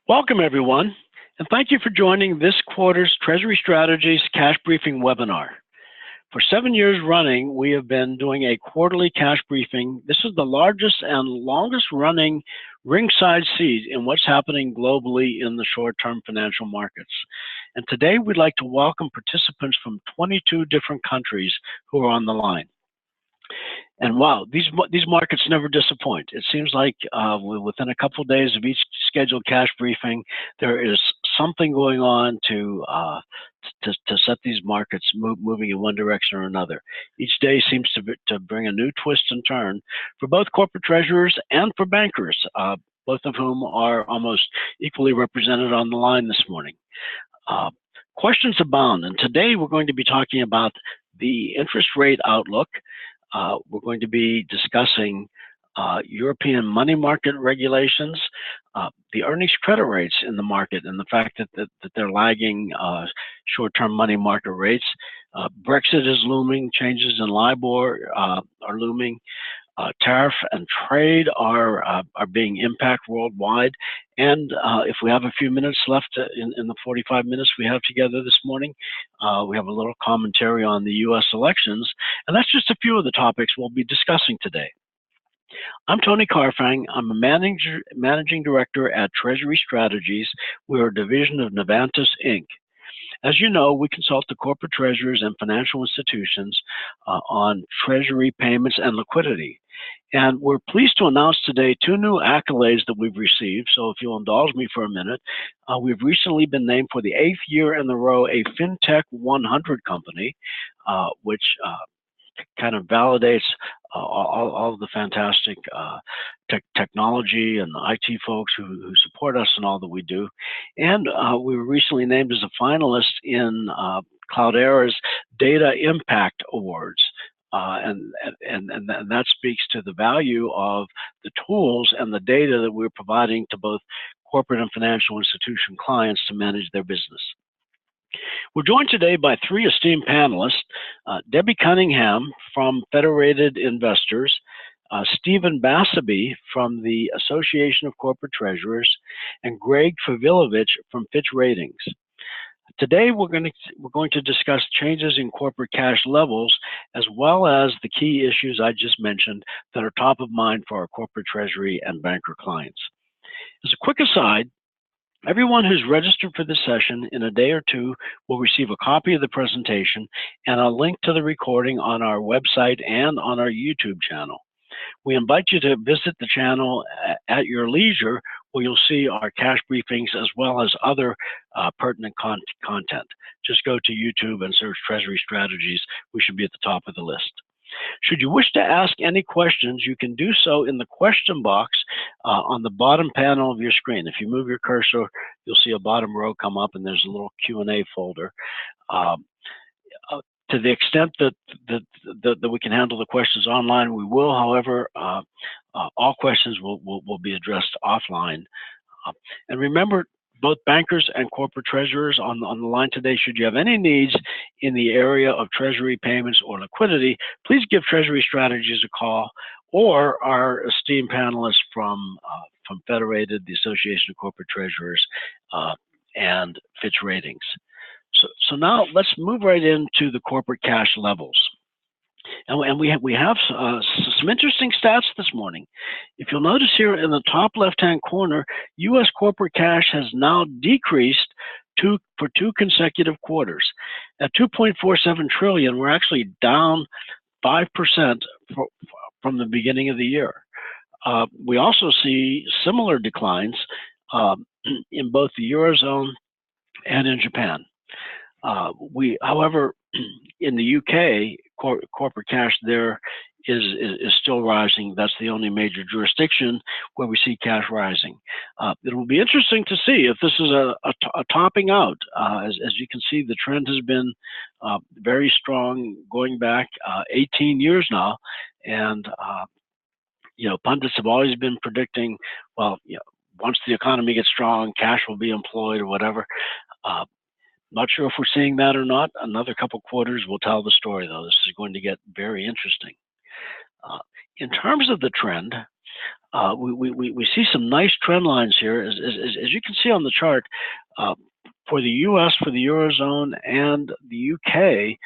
Welcome, everyone, and thank you for joining this quarter's Treasury Strategies Cash Briefing webinar. For 7 years running, we have been doing a quarterly cash briefing. This is the largest and longest running ringside seat in what's happening globally in the short-term financial markets. And today we'd like to welcome participants from 22 different countries who are on the line. And wow, these markets never disappoint. It seems like within a couple of days of each scheduled cash briefing, there is something going on to set these markets moving in one direction or another. Each day seems to bring a new twist and turn for both corporate treasurers and for bankers, both of whom are almost equally represented on the line this morning. Questions abound, and today we're going to be talking about the interest rate outlook. We're going to be discussing European money market regulations, the earnings credit rates in the market, and the fact that they're lagging short-term money market rates. Brexit is looming, changes in LIBOR are looming. Tariff and trade are being impacted worldwide. And if we have a few minutes left in the 45 minutes we have together this morning, we have a little commentary on the U.S. elections. And that's just a few of the topics we'll be discussing today. I'm Tony Carfang. I'm a managing director at Treasury Strategies. We're a division of Novantas, Inc. As you know, we consult the corporate treasurers and financial institutions on treasury payments and liquidity. And we're pleased to announce today two new accolades that we've received. So if you'll indulge me for a minute, we've recently been named for the 8th year in a row a FinTech 100 company, which kind of validates all of the fantastic technology and the IT folks who support us in all that we do. And we were recently named as a finalist in Cloudera's Data Impact Awards. And that speaks to the value of the tools and the data that we're providing to both corporate and financial institution clients to manage their business. We're joined today by three esteemed panelists, Debbie Cunningham from Federated Investors, Stephen Basabe from the Association of Corporate Treasurers, and Greg Favilovich from Fitch Ratings. Today, we're going to discuss changes in corporate cash levels, as well as the key issues I just mentioned that are top of mind for our corporate treasury and banker clients. As a quick aside, everyone who's registered for this session in a day or two will receive a copy of the presentation and a link to the recording on our website and on our YouTube channel. We invite you to visit the channel at your leisure, where you'll see our cash briefings as well as other pertinent content. Just go to YouTube and search Treasury Strategies. We should be at the top of the list. Should you wish to ask any questions, you can do so in the question box on the bottom panel of your screen. If you move your cursor, you'll see a bottom row come up, and there's a little Q&A folder. To the extent that we can handle the questions online, we will. However, all questions will be addressed offline. And remember, both bankers and corporate treasurers on the line today, should you have any needs in the area of treasury payments or liquidity, please give Treasury Strategies a call, or our esteemed panelists from Federated, the Association of Corporate Treasurers, and Fitch Ratings. So now let's move right into the corporate cash levels. And we have some interesting stats this morning. If you'll notice here in the top left-hand corner, U.S. corporate cash has now decreased for two consecutive quarters. At $2.47 trillion, we're actually down 5% from the beginning of the year. We also see similar declines in both the Eurozone and in Japan. However, in the UK, corporate cash there is still rising. That's the only major jurisdiction where we see cash rising. It will be interesting to see if this is a topping out. As you can see, the trend has been very strong going back 18 years now. And, pundits have always been predicting, well, once the economy gets strong, cash will be employed or whatever. Not sure if we're seeing that or not. Another couple quarters will tell the story, though. This is going to get very interesting. In terms of the trend, we see some nice trend lines here. As you can see on the chart, for the US, for the Eurozone, and the UK,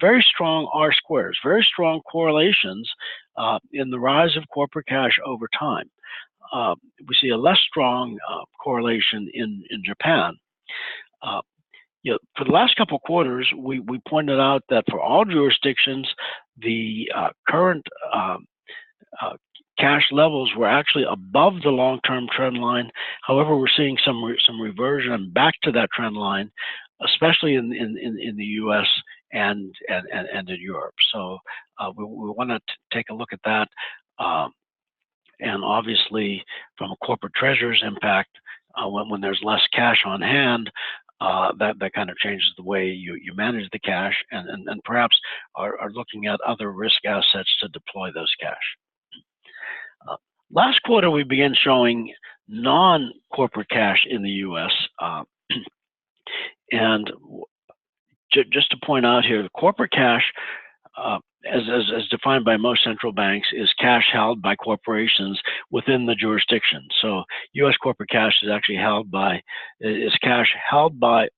very strong R squares, very strong correlations in the rise of corporate cash over time. We see a less strong correlation in Japan. For the last couple of quarters, we pointed out that for all jurisdictions, the current cash levels were actually above the long-term trend line. However, we're seeing some reversion back to that trend line, especially in the U.S. and in Europe. So we want to take a look at that. And obviously, from a corporate treasurer's impact, when there's less cash on hand, that kind of changes the way you manage the cash and perhaps are looking at other risk assets to deploy those cash. Last quarter, we began showing non-corporate cash in the U.S. And just to point out here, the corporate cash, as defined by most central banks, is cash held by corporations within the jurisdiction. So U.S. corporate cash is actually is cash held by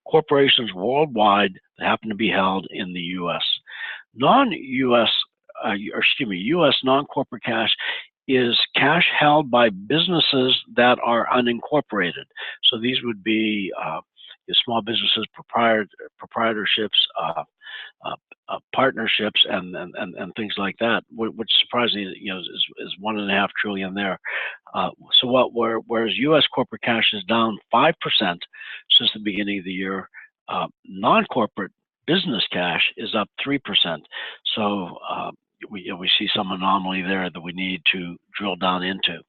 corporations worldwide that happen to be held in the U.S. Non-U.S., U.S. non-corporate cash is cash held by businesses that are unincorporated. So these would be small businesses, proprietorships, partnerships, and things like that, which surprisingly is $1.5 trillion there. Whereas U.S. corporate cash is down 5% since the beginning of the year, non-corporate business cash is up 3%. So we see some anomaly there that we need to drill down into.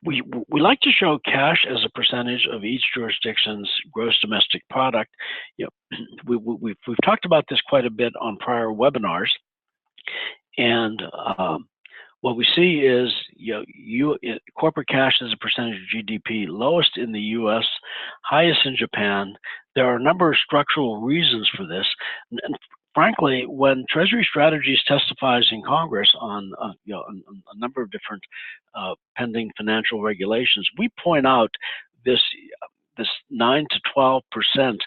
We like to show cash as a percentage of each jurisdiction's gross domestic product. We've talked about this quite a bit on prior webinars, and what we see is corporate cash as a percentage of GDP, lowest in the U.S., highest in Japan. There are a number of structural reasons for this. And frankly, when Treasury Strategies testifies in Congress on a number of different pending financial regulations, we point out this 9 to 12%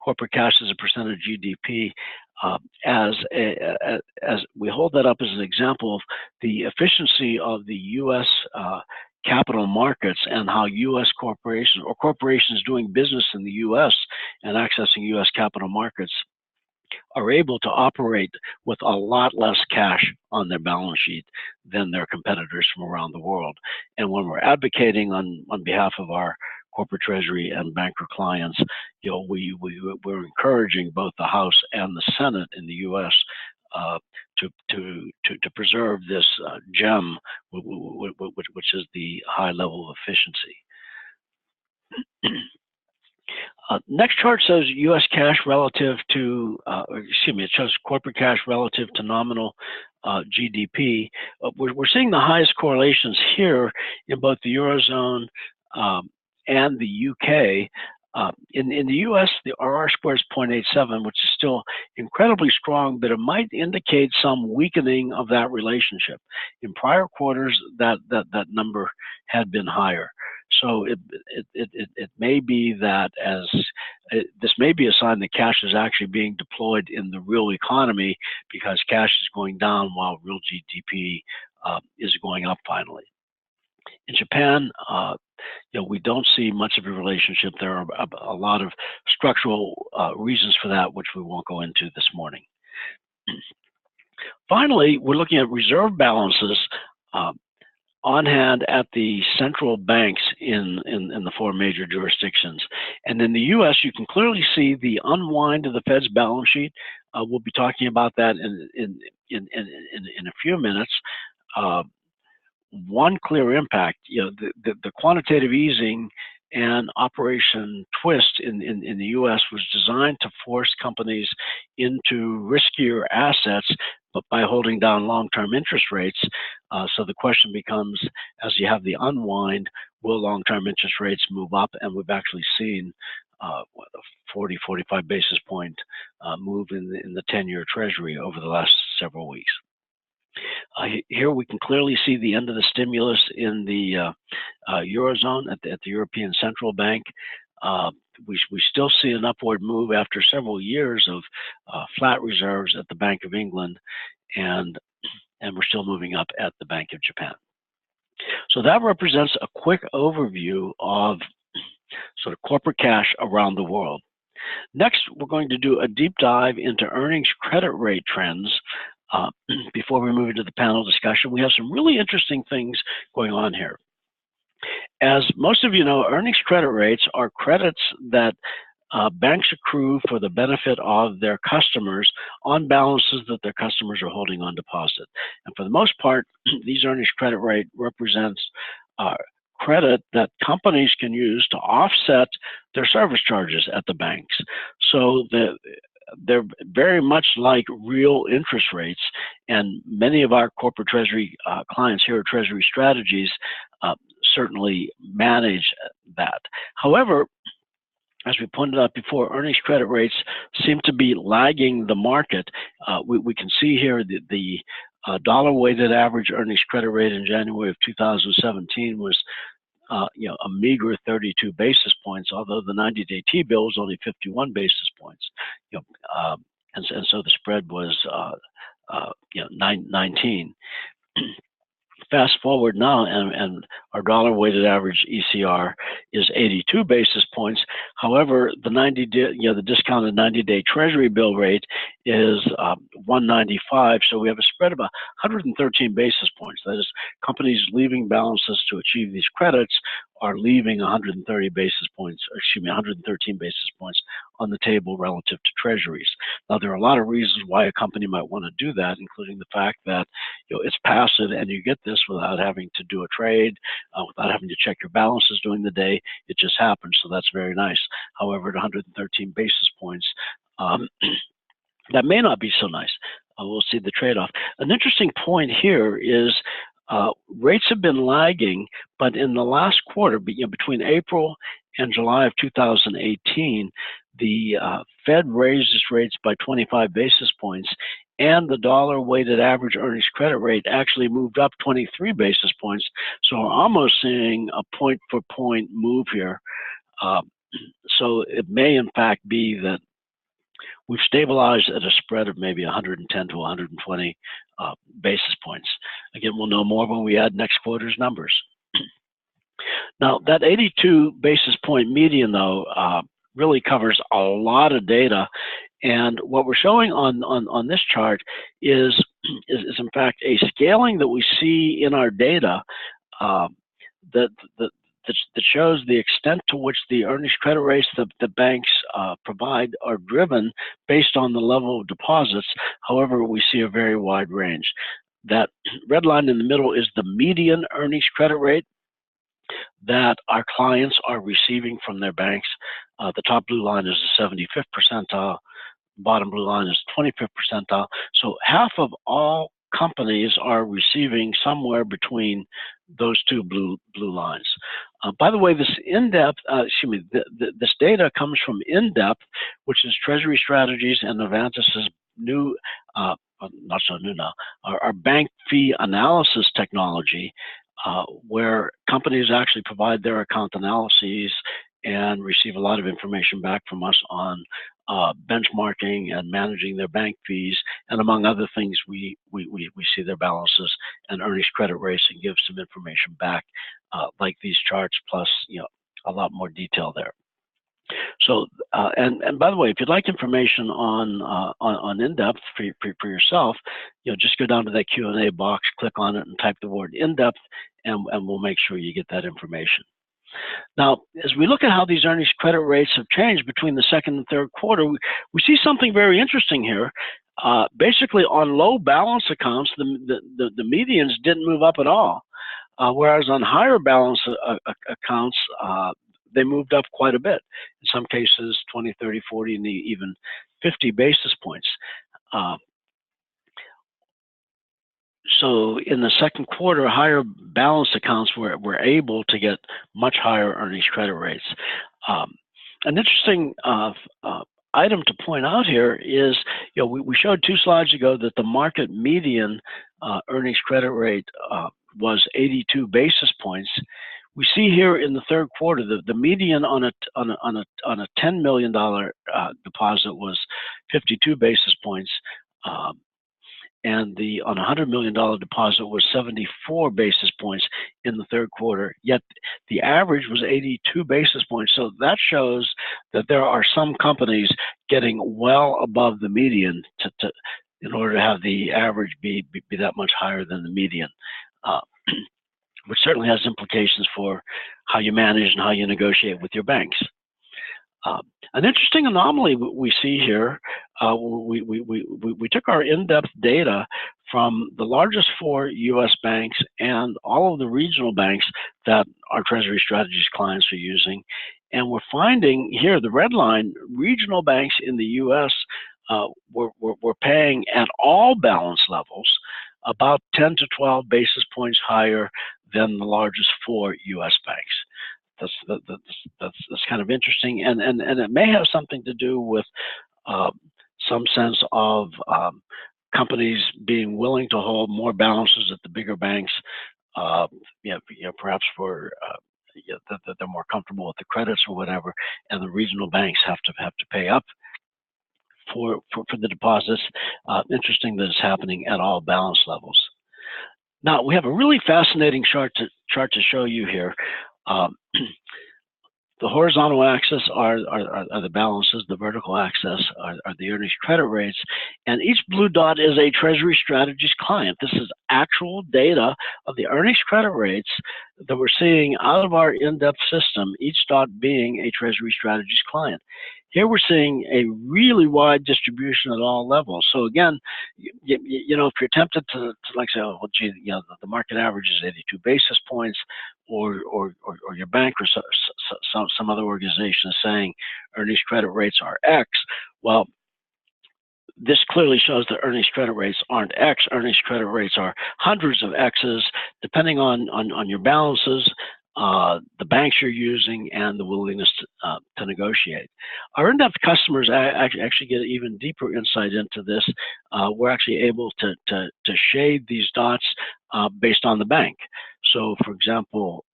corporate cash as a percent of GDP as we hold that up as an example of the efficiency of the U.S. Capital markets and how U.S. corporations or corporations doing business in the U.S. and accessing U.S. capital markets are able to operate with a lot less cash on their balance sheet than their competitors from around the world. And when we're advocating on behalf of our corporate treasury and banker clients, we're encouraging both the House and the Senate in the U.S. To preserve this gem, which is the high level of efficiency. Next chart shows U.S. cash relative to, it shows corporate cash relative to nominal GDP. We're seeing the highest correlations here in both the Eurozone and the UK. In the US, the R square is 0.87, which is still incredibly strong, but it might indicate some weakening of that relationship. In prior quarters, that number had been higher. So it may be that this may be a sign that cash is actually being deployed in the real economy because cash is going down while real GDP is going up finally. In Japan, we don't see much of a relationship. There are a lot of structural reasons for that, which we won't go into this morning. Finally, we're looking at reserve balances on hand at the central banks in the four major jurisdictions. And in the U.S., you can clearly see the unwind of the Fed's balance sheet. We'll be talking about that in a few minutes. One clear impact, the quantitative easing and Operation Twist in the U.S. was designed to force companies into riskier assets, but by holding down long-term interest rates. So the question becomes, as you have the unwind, will long-term interest rates move up? And we've actually seen a 40, 45 basis point move in the 10-year Treasury over the last several weeks. Here we can clearly see the end of the stimulus in the Eurozone at the European Central Bank. We still see an upward move after several years of flat reserves at the Bank of England, and we're still moving up at the Bank of Japan. So that represents a quick overview of sort of corporate cash around the world. Next, we're going to do a deep dive into earnings credit rate trends. Before we move into the panel discussion, we have some really interesting things going on here. As most of you know, earnings credit rates are credits that banks accrue for the benefit of their customers on balances that their customers are holding on deposit. And for the most part, these earnings credit rate represents credit that companies can use to offset their service charges at the banks. So they're very much like real interest rates, and many of our corporate treasury clients here at Treasury Strategies certainly manage that. However, as we pointed out before, earnings credit rates seem to be lagging the market. We can see here the dollar weighted average earnings credit rate in January of 2017 was a meager 32 basis points, although the 90-day T-bill was only 51 basis points. And so the spread was 19. Fast forward now, and our dollar weighted average ECR is 82 basis points. However, the discounted 90-day Treasury bill rate is 195. So we have a spread of 113 basis points. That is, companies leaving balances to achieve these credits are leaving 113 basis points on the table relative to Treasuries. Now, there are a lot of reasons why a company might want to do that, including the fact that it's passive and you get this without having to do a trade, without having to check your balances during the day. It just happens, so that's very nice. However, at 113 basis points, that may not be so nice. We'll see the trade-off. An interesting point here is rates have been lagging, but in the last quarter, between April and July of 2018, the Fed raised its rates by 25 basis points, and the dollar weighted average earnings credit rate actually moved up 23 basis points. So we're almost seeing a point for point move here. So it may in fact be that we've stabilized at a spread of maybe 110 to 120 basis points. Again, we'll know more when we add next quarter's numbers. Now, that 82 basis point median, though, really covers a lot of data. And what we're showing on this chart is in fact a scaling that we see in our data that shows the extent to which the earnings credit rates that the banks provide are driven based on the level of deposits. However, we see a very wide range. That red line in the middle is the median earnings credit rate that our clients are receiving from their banks. The top blue line is the 75th percentile. Bottom blue line is 25th percentile. So half of all companies are receiving somewhere between those two blue lines. By the way, this this data comes from in-depth, which is Treasury Strategies and Novantas' new, not so new now, our bank fee analysis technology, where companies actually provide their account analyses and receive a lot of information back from us on benchmarking and managing their bank fees, and among other things, we see their balances and earnings credit rates and give some information back, like these charts, plus a lot more detail there. So, and by the way, if you'd like information on in-depth for yourself, just go down to that Q&A box, click on it, and type the word in-depth, and we'll make sure you get that information. Now, as we look at how these earnings credit rates have changed between the second and third quarter, we see something very interesting here. Basically, on low balance accounts, the medians didn't move up at all, whereas on higher balance accounts, they moved up quite a bit. In some cases, 20, 30, 40, and even 50 basis points. So in the second quarter, higher balance accounts were able to get much higher earnings credit rates. An interesting item to point out here is, we showed 2 slides ago that the market median earnings credit rate was 82 basis points. We see here in the third quarter the median on a $10 million deposit was 52 basis points, and on a $100 million deposit was 74 basis points in the third quarter. Yet the average was 82 basis points. So that shows that there are some companies getting well above the median in order to have the average be that much higher than the median. Which certainly has implications for how you manage and how you negotiate with your banks. An interesting anomaly we see here, we took our in-depth data from the largest 4 U.S. banks and all of the regional banks that our Treasury Strategies clients are using. And we're finding here, the red line, regional banks in the U.S. were paying at all balance levels about 10 to 12 basis points higher than the largest 4 U.S. banks. That's kind of interesting, and it may have something to do with some sense of companies being willing to hold more balances at the bigger banks, perhaps for that they're more comfortable with the credits or whatever, and the regional banks have to pay up for the deposits. Interesting that it's happening at all balance levels. Now, we have a really fascinating chart to show you here. The horizontal axis are the balances, the vertical axis are the earnings credit rates, and each blue dot is a Treasury Strategies client. This is actual data of the earnings credit rates that we're seeing out of our in-depth system, each dot being a Treasury Strategies client. Here we're seeing a really wide distribution at all levels. So again, you know, if you're tempted to like say, oh, well, gee, you know, the market average is 82 basis points, or your bank or some other organization is saying earnings credit rates are X, well, this clearly shows that earnings credit rates aren't X. Earnings credit rates are hundreds of X's, depending on your balances, the banks you're using, and the willingness to negotiate. Our in-depth customers actually get even deeper insight into this. We're actually able to shade these dots based on the bank. So, for example,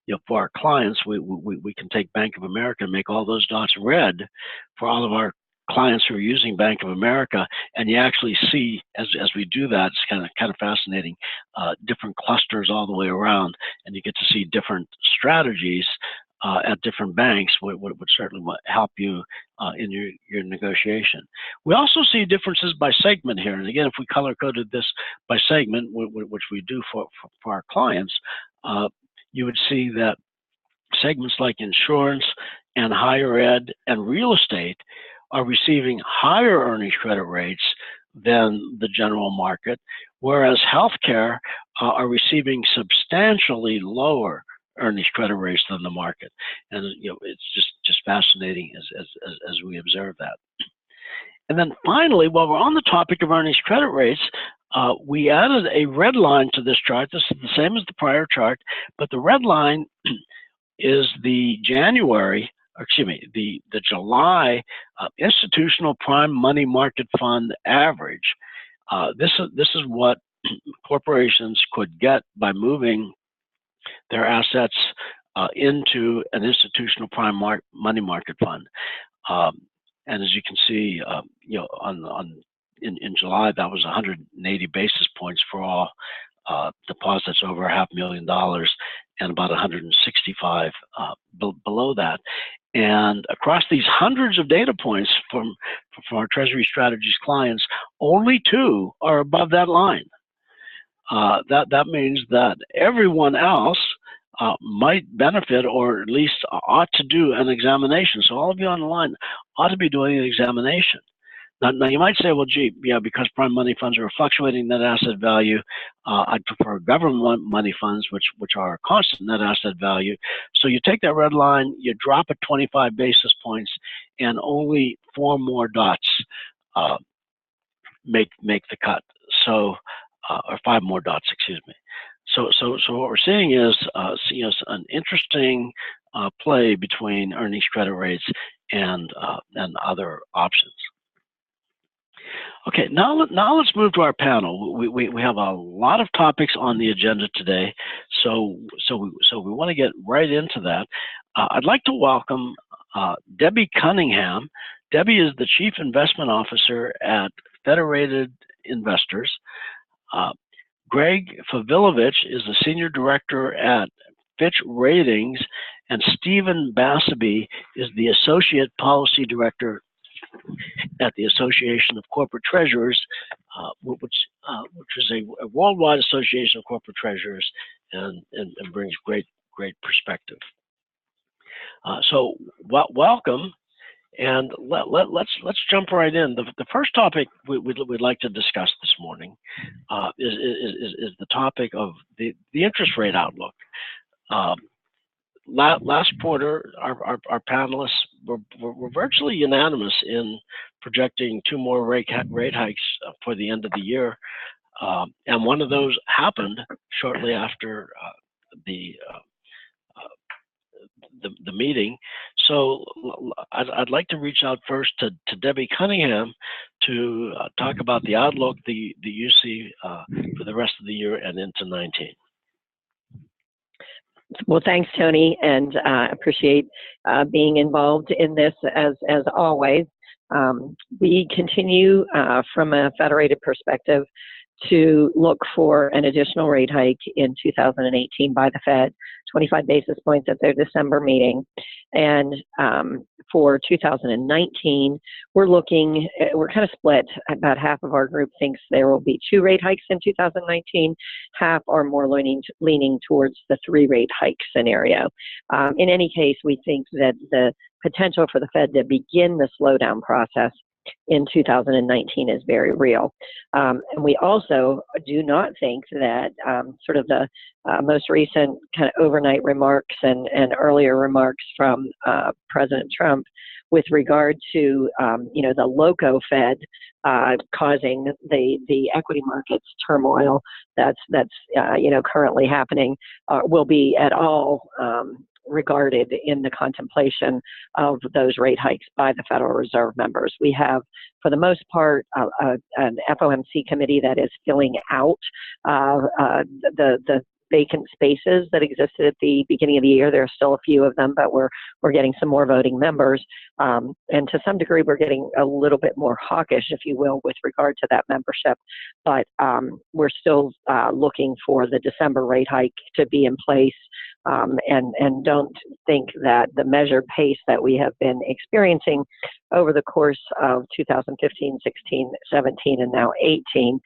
you know, for our clients, we can take Bank of America and make all those dots red for all of our clients who are using Bank of America, and you actually see, as we do that, it's kind of fascinating, different clusters all the way around, and you get to see different strategies at different banks, would certainly help you in your negotiation. We also see differences by segment here, and again, if we color-coded this by segment, which we do for our clients, you would see that segments like insurance and higher ed and real estate are receiving higher earnings credit rates than the general market, whereas healthcare are receiving substantially lower earnings credit rates than the market. And you know, it's just fascinating as we observe that. And then finally, while we're on the topic of earnings credit rates, we added a red line to this chart. This is the same as the prior chart, but the red line is the July institutional prime money market fund average. This is what corporations could get by moving their assets into an institutional prime money market fund. And as you can see, you know, in July, that was 180 basis points for all deposits over $500,000, and about 165 below that. And across these hundreds of data points from our Treasury Strategies clients, only 2 are above that line. That means that everyone else might benefit, or at least ought to do an examination. So all of you on the line ought to be doing an examination. Now you might say, well, gee, yeah, because prime money funds are fluctuating net asset value, I'd prefer government money funds, which are constant net asset value. So you take that red line, you drop it 25 basis points, and only 4 more dots make the cut. So, or 5 more dots, excuse me. So what we're seeing is an interesting play between earnings credit rates and other options. Okay, now let's move to our panel. We have a lot of topics on the agenda today, so we want to get right into that. I'd like to welcome Debbie Cunningham. Debbie is the Chief Investment Officer at Federated Investors. Greg Favilovich is the Senior Director at Fitch Ratings, and Stephen Bassaby is the Associate Policy Director at the Association of Corporate Treasurers, which is a worldwide association of corporate treasurers, and brings great perspective. So welcome, and let's jump right in. The first topic we'd like to discuss this morning is the topic of the interest rate outlook. Last quarter, our panelists were virtually unanimous in projecting 2 more rate hikes for the end of the year, and one of those happened shortly after the meeting. So I'd like to reach out first to Debbie Cunningham to talk about the outlook that you see for the rest of the year and into 19. Well, thanks, Tony, and appreciate being involved in this as always. We continue from a federated perspective to look for an additional rate hike in 2018 by the Fed, 25 basis points at their December meeting. And for 2019, we're kind of split. About half of our group thinks there will be 2 rate hikes in 2019. Half are more leaning towards the 3 rate hike scenario. In any case, we think that the potential for the Fed to begin the slowdown process in 2019 is very real. And we also do not think that sort of the most recent kind of overnight remarks and earlier remarks from President Trump with regard to the loco Fed causing the equity markets turmoil that's currently happening will be at all regarded in the contemplation of those rate hikes by the Federal Reserve members. We have, for the most part, an FOMC committee that is filling out the vacant spaces that existed at the beginning of the year. There are still a few of them, but we're getting some more voting members. And to some degree, we're getting a little bit more hawkish, if you will, with regard to that membership. But we're still looking for the December rate hike to be in place, and don't think that the measured pace that we have been experiencing over the course of 2015, 16, 17, and now 18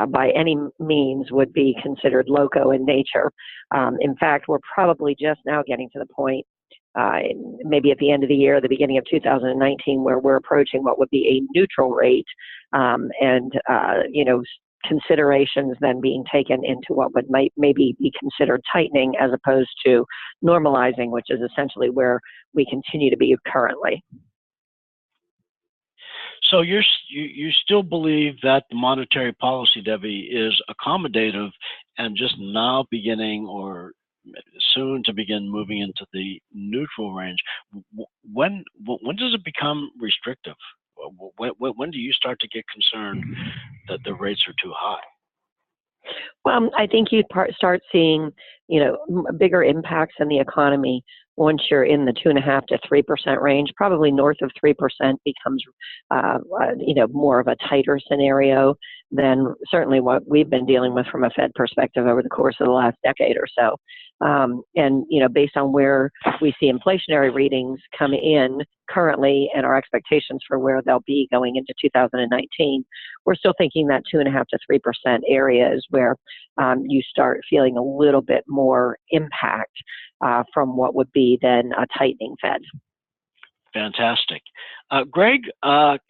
by any means would be considered loco in nature. In fact, we're probably just now getting to the point, maybe at the end of the year, the beginning of 2019, where we're approaching what would be a neutral rate, considerations then being taken into what would maybe be considered tightening as opposed to normalizing, which is essentially where we continue to be currently. So you still believe that the monetary policy, Debbie, is accommodative and just now beginning or soon to begin moving into the neutral range. When does it become restrictive? When do you start to get concerned that the rates are too high? Well, I think you start seeing, bigger impacts in the economy once you're in the 2.5% to 3% range. Probably north of 3% becomes, more of a tighter scenario than certainly what we've been dealing with from a Fed perspective over the course of the last decade or so. Based on where we see inflationary readings come in currently and our expectations for where they'll be going into 2019, we're still thinking that 2.5% to 3% area is where you start feeling a little bit more impact from what would be then a tightening Fed. Fantastic. Greg,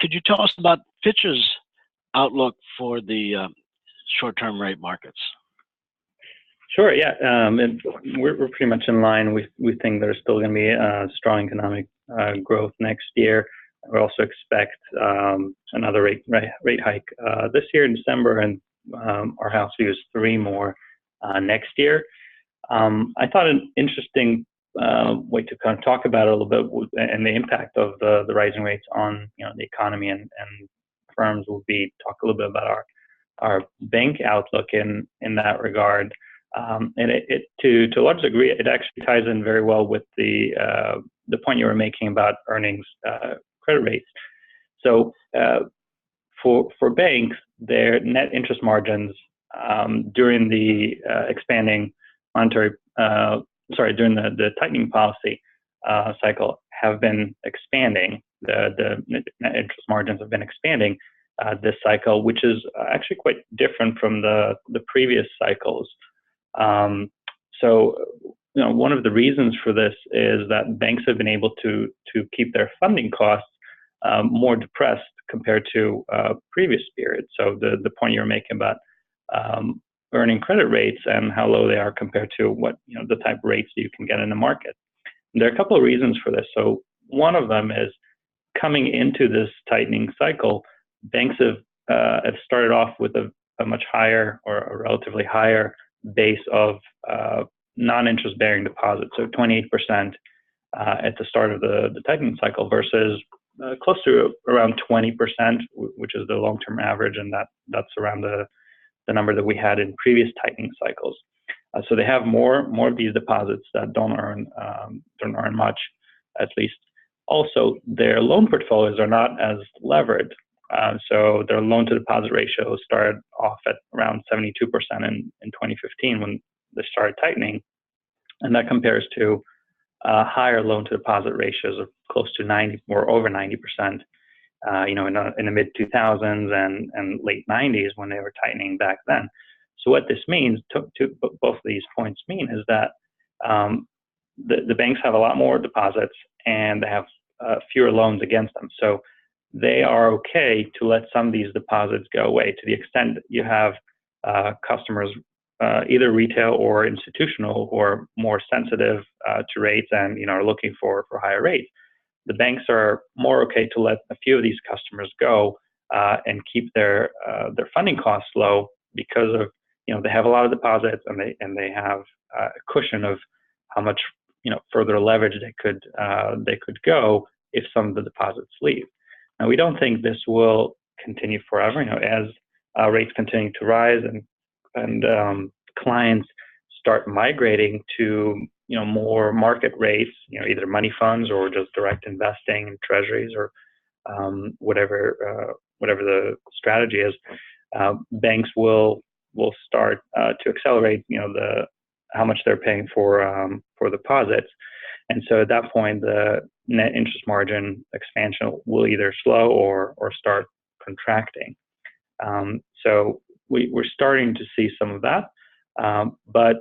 could you tell us about Fitch's outlook for the short-term rate markets? Sure, yeah. And we're pretty much in line. We think there's still going to be strong economic growth next year. We also expect another rate hike this year in December, and our house view is 3 more next year. I thought an interesting way to kind of talk about it a little bit and the impact of the rising rates on the economy and firms will be talk a little bit about our bank outlook in that regard. And to a large degree, it actually ties in very well with the point you were making about earnings credit rates. So for banks, their net interest margins during the expanding monetary, during the tightening policy cycle have been expanding. The net interest margins have been expanding this cycle, which is actually quite different from the previous cycles. So, one of the reasons for this is that banks have been able to keep their funding costs more depressed compared to previous periods. So the point you're making about earning credit rates and how low they are compared to what the type of rates that you can get in the market. And there are a couple of reasons for this. So one of them is coming into this tightening cycle, banks have started off with a much higher or a relatively higher base of non-interest bearing deposits, so 28% at the start of the tightening cycle versus close to around 20%, which is the long-term average, and that's around the number that we had in previous tightening cycles. So they have more of these deposits that don't earn much, at least. Also, their loan portfolios are not as levered. So their loan-to-deposit ratio started off at around 72% in 2015 when they started tightening, and that compares to higher loan-to-deposit ratios of close to 90 or over 90%, in the mid 2000s and late 90s when they were tightening back then. So what this means, to both of these points mean, is that the banks have a lot more deposits and they have fewer loans against them. So they are okay to let some of these deposits go away to the extent that you have customers, either retail or institutional, who are more sensitive to rates and are looking for higher rates. The banks are more okay to let a few of these customers go and keep their funding costs low because of they have a lot of deposits and they have a cushion of how much further leverage they could go if some of the deposits leave. Now, we don't think this will continue forever. As rates continue to rise and clients start migrating to more market rates, either money funds or just direct investing in treasuries or whatever the strategy is, banks will start to accelerate how much they're paying for deposits, and so at that point the net interest margin expansion will either slow or start contracting. So we're starting to see some of that, but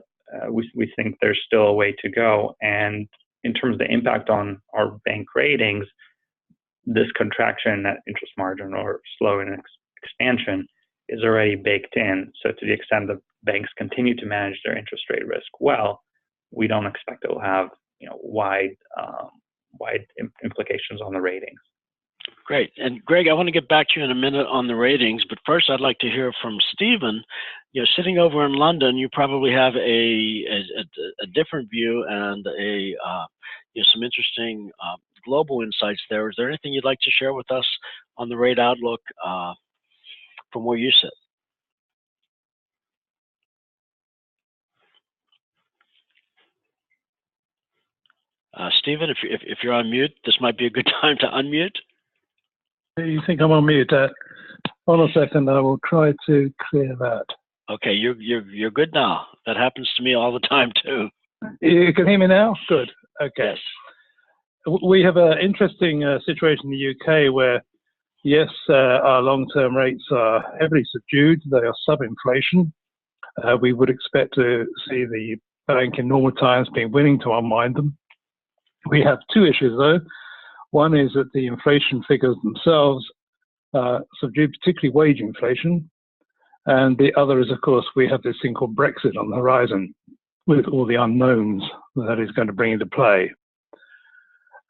we think there's still a way to go. And in terms of the impact on our bank ratings, this contraction in net interest margin or slowing expansion is already baked in. So to the extent that banks continue to manage their interest rate risk well, we don't expect it will have wide implications on the ratings. Great. And Greg, I want to get back to you in a minute on the ratings, but first I'd like to hear from Stephen. Sitting over in London, you probably have a different view and some interesting global insights there. Is there anything you'd like to share with us on the rate outlook from where you sit? Stephen, if you're on mute, this might be a good time to unmute. You think I'm on mute? Hold on a second, I will try to clear that. Okay, you're good now. That happens to me all the time too. You can hear me now? Good. Okay. Yes. We have an interesting situation in the UK where, yes, our long-term rates are heavily subdued. They are sub-inflation. We would expect to see the bank in normal times being willing to unwind them. We have two issues though. One is that the inflation figures themselves subdued, particularly wage inflation. And the other is, of course, we have this thing called Brexit on the horizon with all the unknowns that is going to bring into play.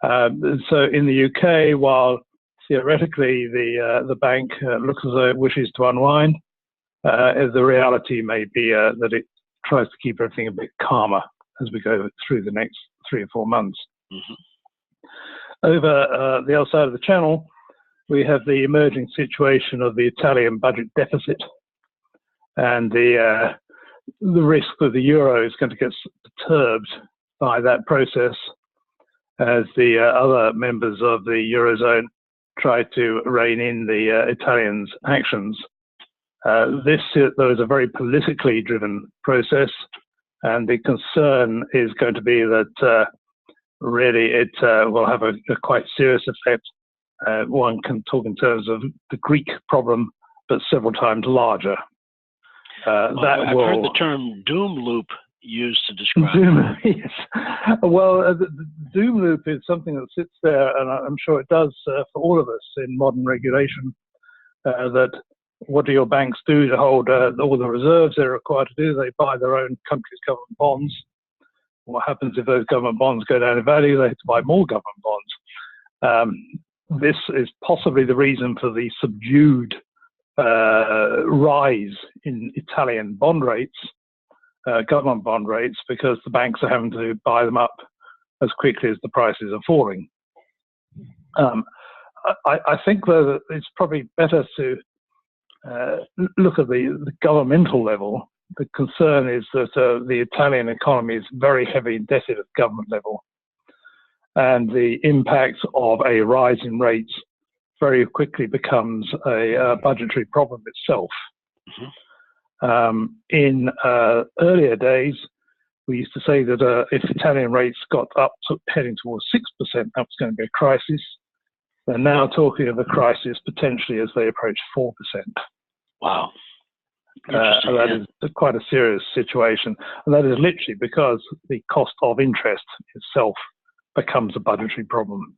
So in the UK, while theoretically the bank looks as though it wishes to unwind, the reality may be that it tries to keep everything a bit calmer as we go through the next 3 or 4 months. Mm-hmm. Over the other side of the channel, we have the emerging situation of the Italian budget deficit and the risk that the euro is going to get perturbed by that process as the other members of the Eurozone try to rein in the Italians' actions. This, though, is a very politically driven process, and the concern is going to be that really it will have a quite serious effect. One can talk in terms of the Greek problem, but several times larger. I've heard the term doom loop used to describe doom, yes. Well, the doom loop is something that sits there, and I'm sure it does for all of us in modern regulation, that what do your banks do to hold all the reserves they're required to do? They buy their own country's government bonds. What happens if those government bonds go down in value? They have to buy more government bonds. This is possibly the reason for the subdued rise in Italian bond rates, government bond rates, because the banks are having to buy them up as quickly as the prices are falling. I think, though, that it's probably better to look at the governmental level. The concern is that the Italian economy is very heavily indebted at government level, and the impact of a rise in rates very quickly becomes a budgetary problem itself. In earlier days, we used to say that if Italian rates got up to heading towards 6%, that was going to be a crisis. They're now talking of a crisis potentially as they approach 4%. Wow. That is quite a serious situation. And that is literally because the cost of interest itself becomes a budgetary problem.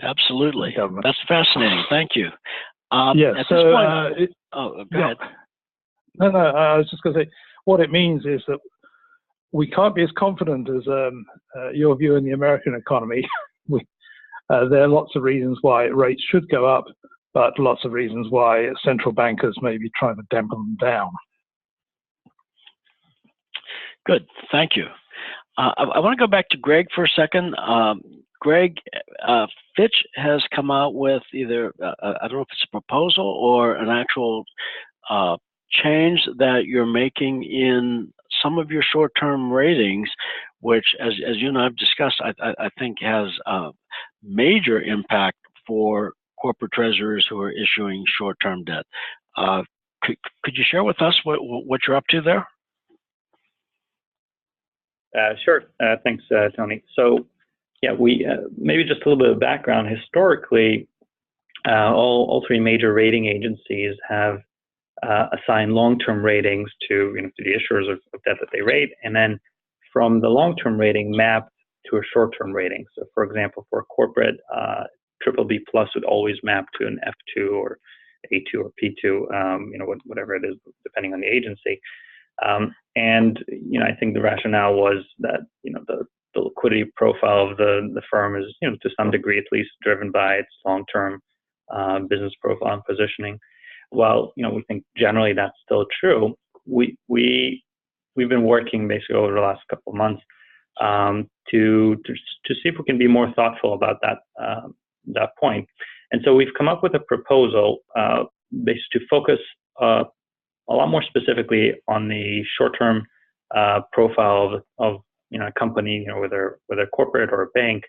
Absolutely. That's fascinating. Thank you. Yes. At this point, go ahead. No, I was just going to say, what it means is that we can't be as confident as your view in the American economy. There are lots of reasons why rates should go up, but lots of reasons why central bankers may be trying to dampen them down. Good, thank you. I want to go back to Greg for a second. Greg, Fitch has come out with either, I don't know if it's a proposal or an actual change that you're making in some of your short-term ratings, which, as you and I have discussed, I think has a major impact for corporate treasurers who are issuing short-term debt. Could you share with us what you're up to there? Sure. Thanks, Tony. So, yeah, we maybe just a little bit of background. Historically, all three major rating agencies have assigned long-term ratings to the issuers of debt that they rate, and then from the long-term rating mapped to a short-term rating. So, for example, for a corporate, BBB+ would always map to an F2 or A2 or P2, whatever it is, depending on the agency. And I think the rationale was that the liquidity profile of the firm is to some degree at least driven by its long-term business profile and positioning. While we think generally that's still true, we've been working basically over the last couple of months to see if we can be more thoughtful about that point. And so we've come up with a proposal basically to focus a lot more specifically on the short-term profile of a company, whether corporate or a bank,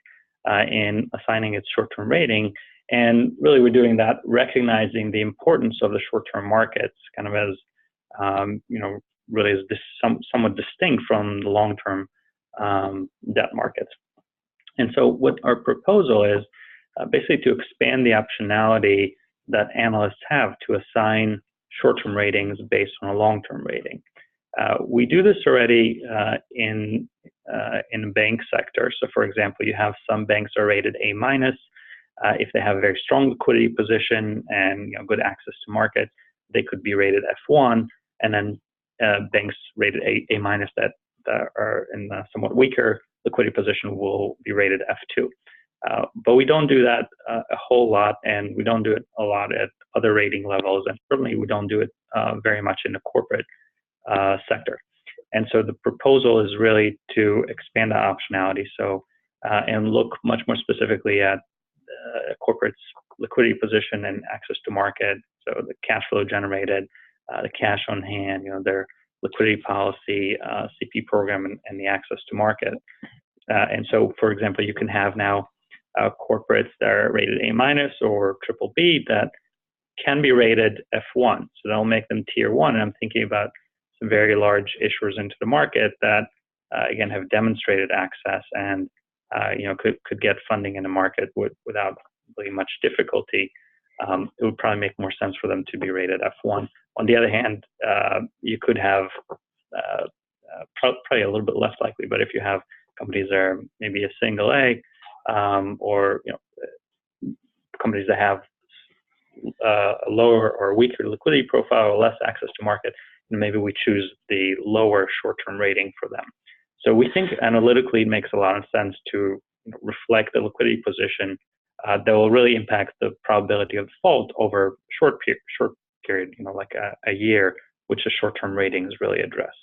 in assigning its short-term rating. And really, we're doing that recognizing the importance of the short-term markets, kind of as really is somewhat distinct from the long-term debt markets. And so, what our proposal is basically to expand the optionality that analysts have to assign short-term ratings based on a long-term rating. We do this already in the bank sector. So, for example, you have some banks are rated A-. If they have a very strong liquidity position and good access to market, they could be rated F1. And then banks rated A- that are in a somewhat weaker liquidity position will be rated F2. But we don't do that a whole lot, and we don't do it a lot at other rating levels, and certainly we don't do it very much in the corporate sector. And so the proposal is really to expand the optionality, and look much more specifically at corporates' liquidity position and access to market, so the cash flow generated, the cash on hand, their liquidity policy, CP program, and the access to market. And so, for example, you can have now corporates that are rated A- or BBB that can be rated F1. So they'll make them tier 1. And I'm thinking about some very large issuers into the market that, again, have demonstrated access and could get funding in the market without really much difficulty. It would probably make more sense for them to be rated F1. On the other hand, you could have probably a little bit less likely, but if you have companies that are maybe a single A, or companies that have a lower or weaker liquidity profile or less access to market, maybe we choose the lower short-term rating for them. So we think analytically it makes a lot of sense to reflect the liquidity position that will really impact the probability of default over short period, like a year, which the short-term ratings really address.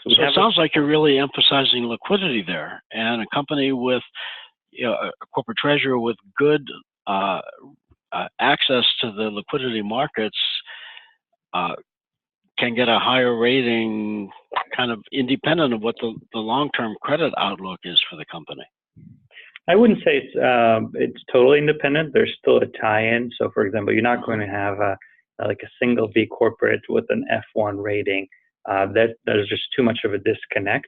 So it sounds like you're really emphasizing liquidity there, and a company with a corporate treasurer with good access to the liquidity markets can get a higher rating, kind of independent of what the long-term credit outlook is for the company. I wouldn't say it's totally independent. There's still a tie-in. So, for example, you're not going to have like a single B corporate with an F1 rating. There's just too much of a disconnect.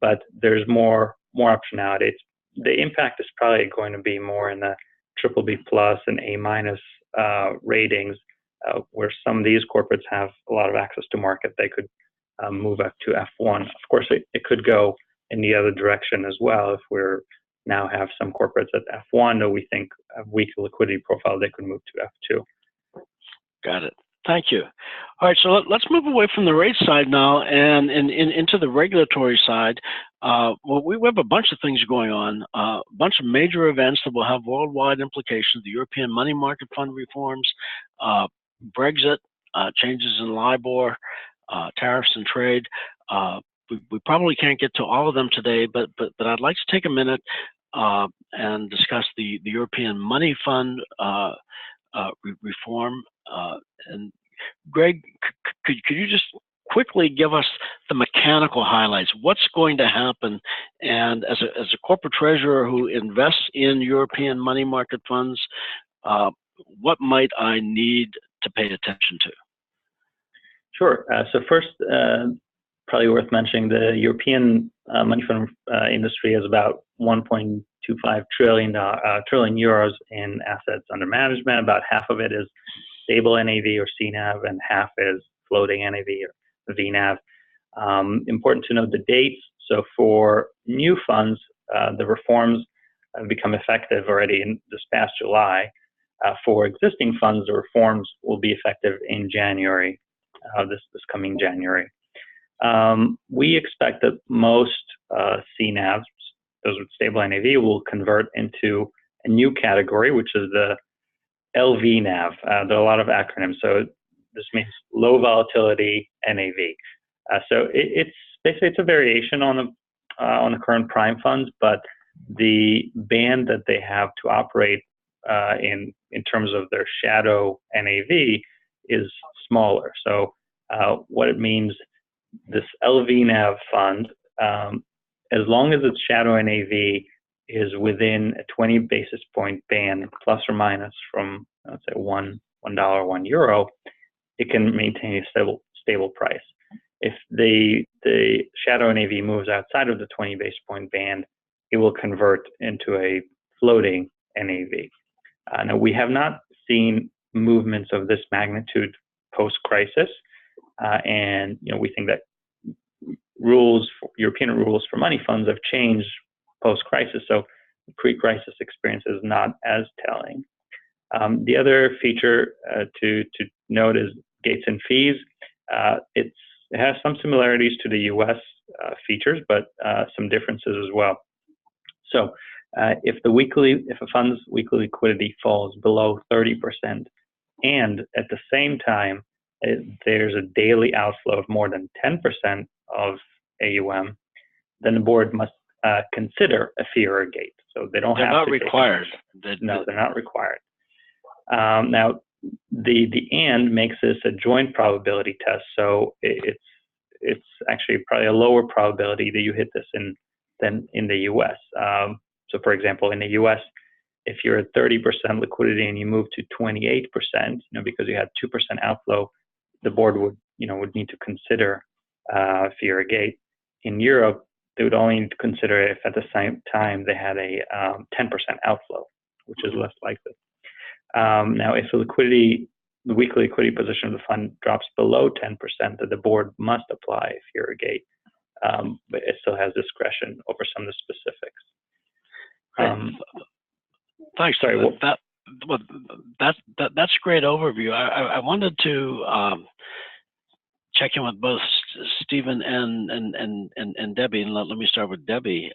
But there's more optionality. The impact is probably going to be more in the BBB+ and A- ratings, where some of these corporates have a lot of access to market. They could move up to F1. Of course, it could go in the other direction as well. If we're now have some corporates at F1 that we think have weaker liquidity profile, they could move to F2. Got it. Thank you. All right, so let's move away from the rate side now and into the regulatory side. Well, we have a bunch of things going on, a bunch of major events that will have worldwide implications: the European money market fund reforms, Brexit, changes in LIBOR, tariffs and trade. We probably can't get to all of them today, but I'd like to take a minute and discuss the European money fund reform. And Greg, could you just quickly give us the mechanical highlights? What's going to happen? And as a corporate treasurer who invests in European money market funds, what might I need to pay attention to? Sure. So first, probably worth mentioning, the European money fund industry is about 1.25 trillion euros in assets under management. About half of it is stable NAV or CNAV, and half is floating NAV or VNAV. Important to note the dates. So for new funds, the reforms have become effective already in this past July. For existing funds, the reforms will be effective in January, this coming January. We expect that most CNAVs, those with stable NAV, will convert into a new category, which is the LVNAV. There are a lot of acronyms, so this means low volatility NAV. So it's basically a variation on the current prime funds, but the band that they have to operate in terms of their shadow NAV is smaller. So what it means, this LVNAV fund, as long as its shadow NAV is within a 20 basis point band, plus or minus from, let's say, $1, €1, it can maintain a stable price. If the shadow NAV moves outside of the 20 basis point band, it will convert into a floating NAV. Now, we have not seen movements of this magnitude post-crisis, and we think that European rules for money funds have changed post-crisis, so the pre-crisis experience is not as telling. The other feature to note is gates and fees. It has some similarities to the U.S. features, but some differences as well. So if a fund's weekly liquidity falls below 30%, and at the same time there's a daily outflow of more than 10% of AUM, then the board must consider a fee or a gate. So they don't have to. They're not required. No, they're not required. Now, the and makes this a joint probability test, so it's actually probably a lower probability that you hit this than in the U.S. So, for example, in the U.S., if you're at 30% liquidity and you move to 28%, because you had 2% outflow, the board would need to consider fear a gate. In Europe, they would only need to consider if at the same time they had a 10% outflow, which is less likely. Now, if the weekly liquidity position of the fund drops below 10%, then the board must apply fear a gate, but it still has discretion over some of the specifics. Thanks. Sorry. That's a great overview. I wanted to check in with both Stephen and Debbie, and let me start with Debbie.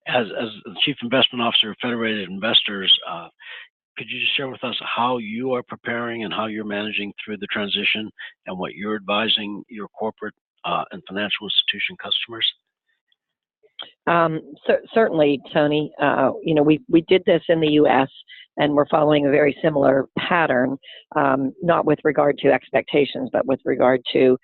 As the Chief Investment Officer of Federated Investors, could you just share with us how you are preparing and how you're managing through the transition and what you're advising your corporate and financial institution customers? Certainly, Tony. We did this in the U.S. and we're following a very similar pattern, not with regard to expectations, but with regard to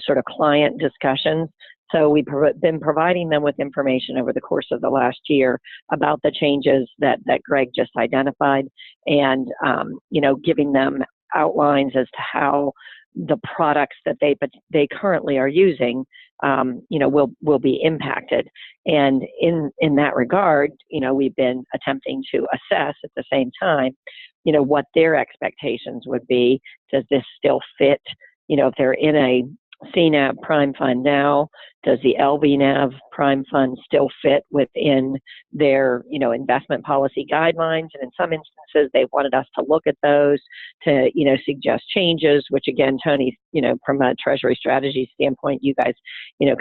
sort of client discussions. So we've been providing them with information over the course of the last year about the changes that Greg just identified, and giving them outlines as to how the products that they currently are using will be impacted. And in that regard, we've been attempting to assess at the same time what their expectations would be. Does this still fit? If they're in a CNAV prime fund now, does the LVNAV prime fund still fit within their investment policy guidelines? And in some instances, they wanted us to look at those to suggest changes, which again, Tony, from a Treasury strategy standpoint, you guys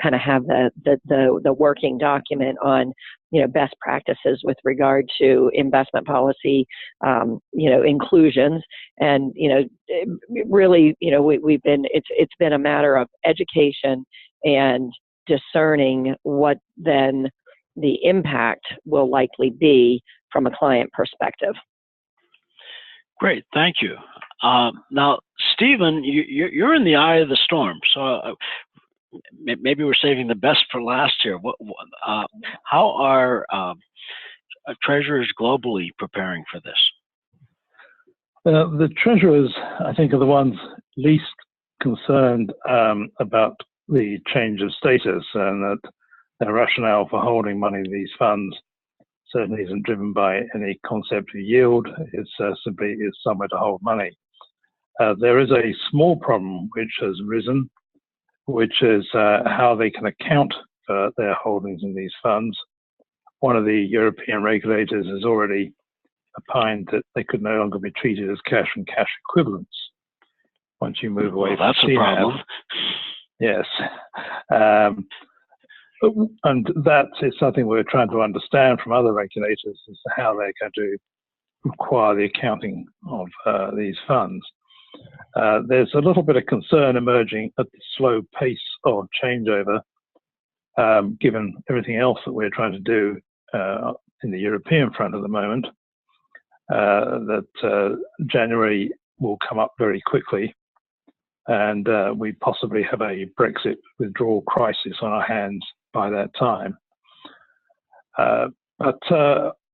kind of have the working document on best practices with regard to investment policy inclusions. And really it's been a matter of education and discerning what then the impact will likely be from a client perspective. Great, thank you. Now, Stephen, you're in the eye of the storm, so maybe we're saving the best for last here. How are treasurers globally preparing for this? The treasurers, I think, are the ones least concerned about the change of status, and that their rationale for holding money in these funds certainly isn't driven by any concept of yield. It's simply somewhere to hold money. There is a small problem which has risen, which is how they can account for their holdings in these funds. One of the European regulators has already opined that they could no longer be treated as cash and cash equivalents once you move away from that's CNAV. A problem. Yes. And that is something we're trying to understand from other regulators as to how they're going to require the accounting of these funds. There's a little bit of concern emerging at the slow pace of changeover, given everything else that we're trying to do in the European front at the moment, that January will come up very quickly, and we possibly have a Brexit withdrawal crisis on our hands by that time. But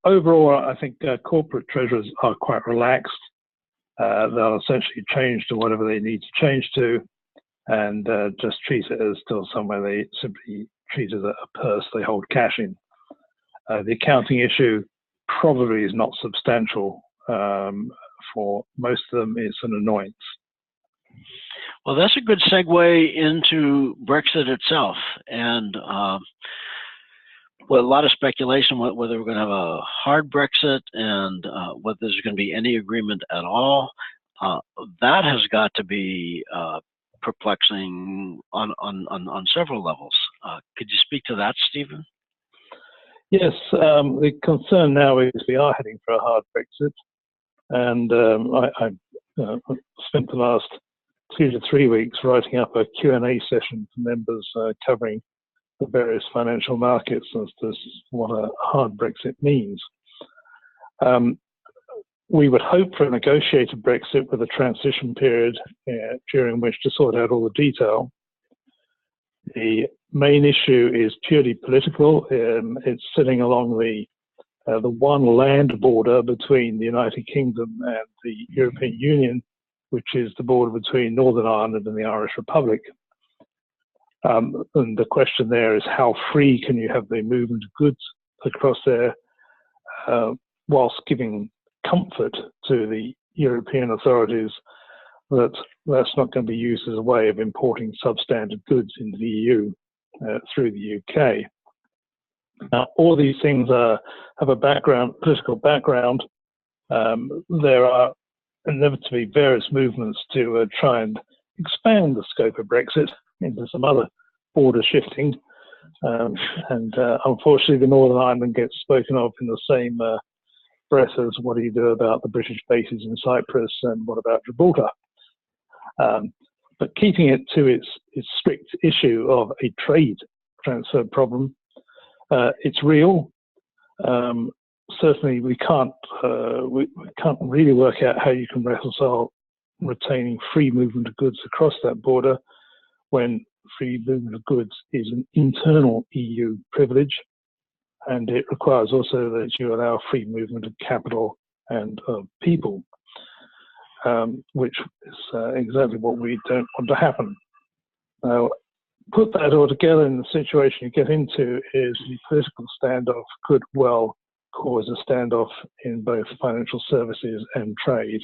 overall, I think corporate treasurers are quite relaxed. They'll essentially change to whatever they need to change to, and just treat it as still somewhere they simply treat as a purse they hold cash in. The accounting issue probably is not substantial. For most of them, it's an annoyance. Well, that's a good segue into Brexit itself, and well, a lot of speculation whether we're going to have a hard Brexit and whether there's going to be any agreement at all. That has got to be perplexing on several levels. Could you speak to that, Stephen? Yes, the concern now is we are heading for a hard Brexit, and I spent the last 2 to 3 weeks writing up a Q&A session for members covering the various financial markets as to what a hard Brexit means. we would hope for a negotiated Brexit with a transition period during which to sort out all the detail. The main issue is purely political. It's sitting along the one land border between the United Kingdom and the European Union, which is the border between Northern Ireland and the Irish Republic. And the question there is how free can you have the movement of goods across there whilst giving comfort to the European authorities that that's not going to be used as a way of importing substandard goods into the EU through the UK. Now, all these things have a political background. There are inevitably various movements to try and expand the scope of Brexit into some other border shifting. And unfortunately, the Northern Ireland gets spoken of in the same breath as what do you do about the British bases in Cyprus and what about Gibraltar? But keeping it to its strict issue of a trade transfer problem, it's real. Certainly, we can't really work out how you can reconcile retaining free movement of goods across that border when free movement of goods is an internal EU privilege, and it requires also that you allow free movement of capital and of people, which is exactly what we don't want to happen. Now, put that all together in the situation you get into is the political standoff could well cause a standoff in both financial services and trade.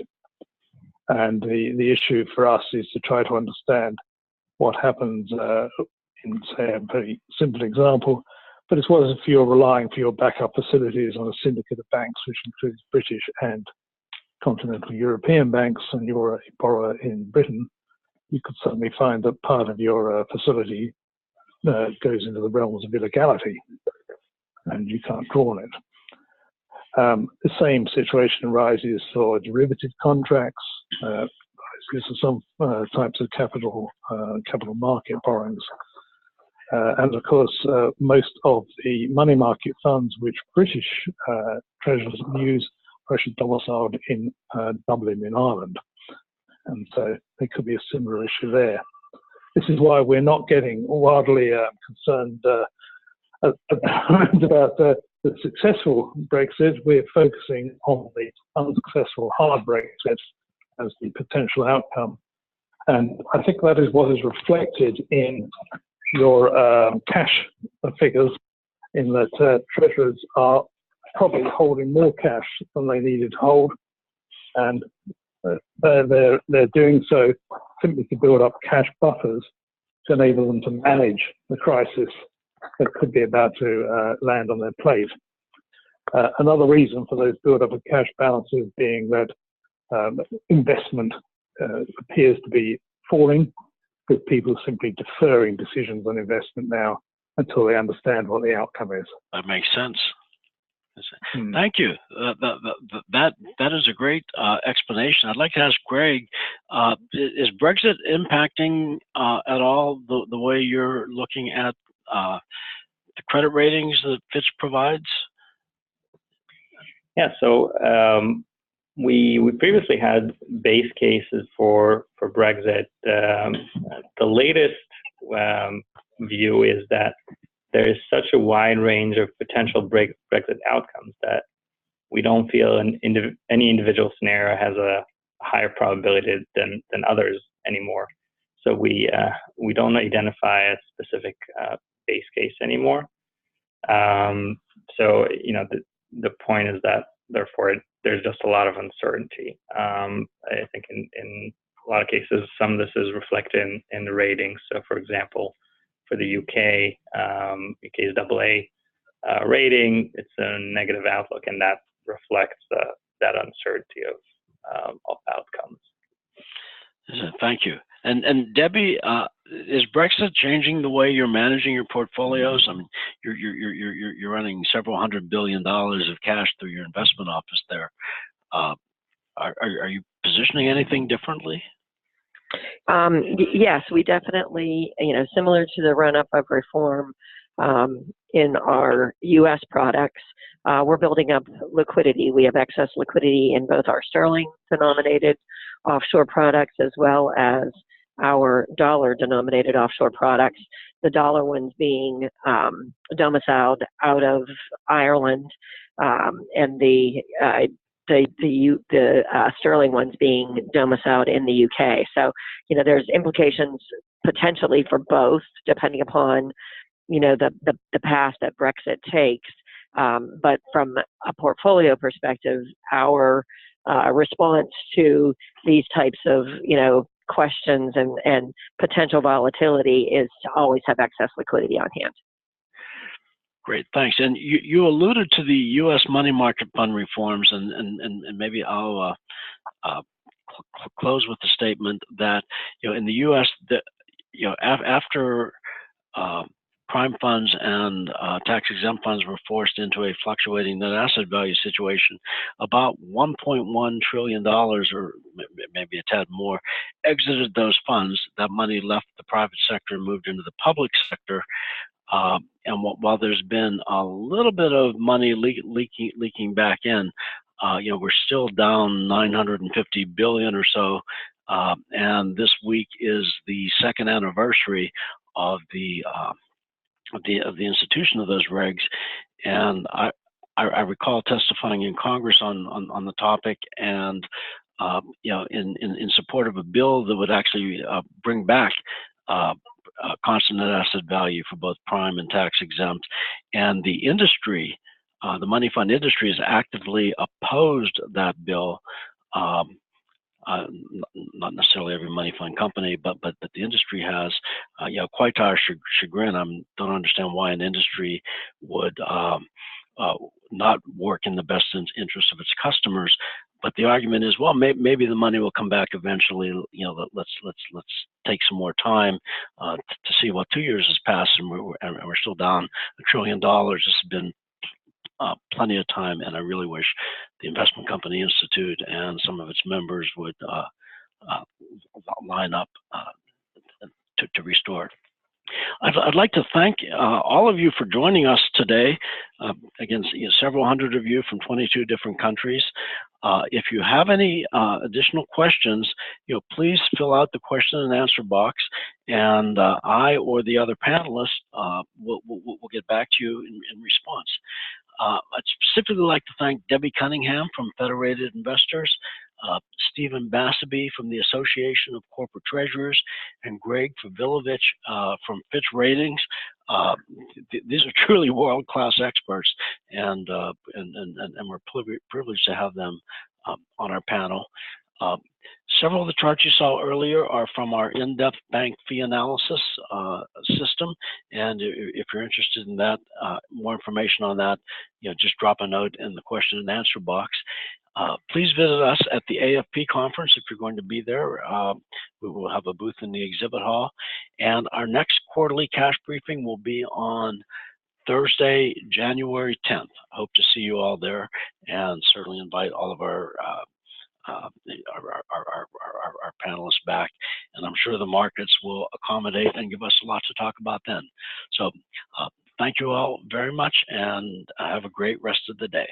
And the issue for us is to try to understand what happens in, say, a very simple example, but it's what if you're relying for your backup facilities on a syndicate of banks, which includes British and continental European banks, and you're a borrower in Britain, you could suddenly find that part of your facility goes into the realms of illegality, and you can't draw on it. The same situation arises for derivative contracts, arises for some types of capital market borrowings. And of course, most of the money market funds which British treasurers use are actually domiciled in Dublin in Ireland. And so there could be a similar issue there. This is why we're not getting wildly concerned about the successful Brexit. We're focusing on the unsuccessful hard Brexit as the potential outcome. And I think that is what is reflected in your cash figures, in that treasurers are probably holding more cash than they needed to hold, and they're doing so simply to build up cash buffers to enable them to manage the crisis that could be about to land on their plate. Another reason for those build-up of cash balances being that investment appears to be falling, with people simply deferring decisions on investment now until they understand what the outcome is. That makes sense. Thank you. That is a great explanation. I'd like to ask Greg, is Brexit impacting at all the way you're looking at the credit ratings that Fitch provides? Yeah, so we previously had base cases for Brexit. The latest view is that there is such a wide range of potential Brexit outcomes that we don't feel any individual scenario has a higher probability than others anymore. So we don't identify a specific base case anymore. So the point is that therefore there's just a lot of uncertainty. I think in a lot of cases some of this is reflected in the ratings. So for example, for the UK's AA rating, it's a negative outlook, and that reflects that uncertainty of outcomes. Thank you. And Debbie, is Brexit changing the way you're managing your portfolios? I mean, you're running several $100 billion of cash through your investment office there. Are you positioning anything differently? Yes, we definitely, similar to the run-up of reform in our U.S. products, we're building up liquidity. We have excess liquidity in both our sterling-denominated offshore products as well as our dollar-denominated offshore products. The dollar ones being domiciled out of Ireland, and the sterling ones being domiciled in the UK. So, there's implications potentially for both, depending upon, the path that Brexit takes. But from a portfolio perspective, our response to these types of, questions and potential volatility is to always have excess liquidity on hand. Great, thanks. And you alluded to the U.S. money market fund reforms, and maybe I'll close with the statement that in the U.S. After prime funds and tax-exempt funds were forced into a fluctuating net asset value situation, about $1.1 trillion, or maybe a tad more, exited those funds. That money left the private sector and moved into the public sector. And while there's been a little bit of money leaking back in, we're still down 950 billion or so. And this week is the second anniversary of the institution of those regs, and I recall testifying in Congress on the topic, and in support of a bill that would actually bring back constant net asset value for both prime and tax exempt, and the industry, the money fund industry, has actively opposed that bill. Not necessarily every money fund company, but the industry has, quite to our chagrin. I don't understand why an industry would not work in the best interest of its customers. But the argument is, well, maybe the money will come back eventually. Let's take some more time to see. Well, 2 years has passed, and we're still down $1 trillion. This has been plenty of time, and I really wish the Investment Company Institute and some of its members would line up to restore it. I'd like to thank all of you for joining us today. Again, several hundred of you from 22 different countries. If you have any additional questions, please fill out the question and answer box, and I or the other panelists will get back to you in response. I'd specifically like to thank Debbie Cunningham from Federated Investors, Stephen Bassaby from the Association of Corporate Treasurers, and Greg Favilovich from Fitch Ratings. These are truly world-class experts, and we're privileged to have them on our panel. Several of the charts you saw earlier are from our in-depth bank fee analysis system, and if you're interested in that, more information on that, just drop a note in the question and answer box. Please visit us at the AFP conference if you're going to be there. We will have a booth in the exhibit hall, and our next quarterly cash briefing will be on Thursday, January 10th. I hope to see you all there, and certainly invite all of our panelists back, and I'm sure the markets will accommodate and give us a lot to talk about then. So thank you all very much, and have a great rest of the day.